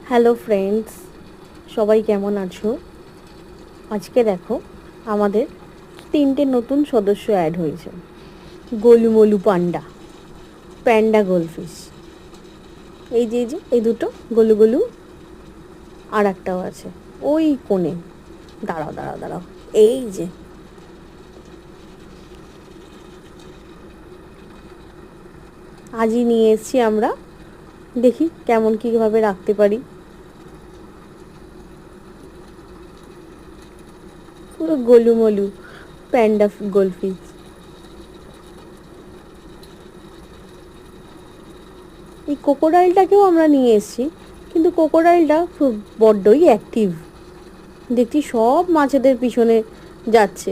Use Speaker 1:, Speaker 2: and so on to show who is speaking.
Speaker 1: Hello friends, সবাই কেমন আছো? আজকে দেখো আমাদের 3টে নতুন সদস্য অ্যাড হয়েছে। গোলুমলু পান্ডা, প্যান্ডা গোলফিশ। এই যে এই দুটো গোলু গোলু, আর একটাও আছে ওই কোণে। দাঁড়াও দাঁড়াও দাঁড়াও, এই যে আজই নিয়ে এসেছি আমরা। দেখি কেমন কীভাবে রাখতে পারি। পুরো গোলুমলু প্যান্ডা গোলফিশ। এই ক্রোকোডাইলটাকেও আমরা নিয়ে এসেছি, কিন্তু ক্রোকোডাইলটা খুব বড্ডই অ্যাক্টিভ। দেখছি সব মাছেদের পিছনে যাচ্ছে,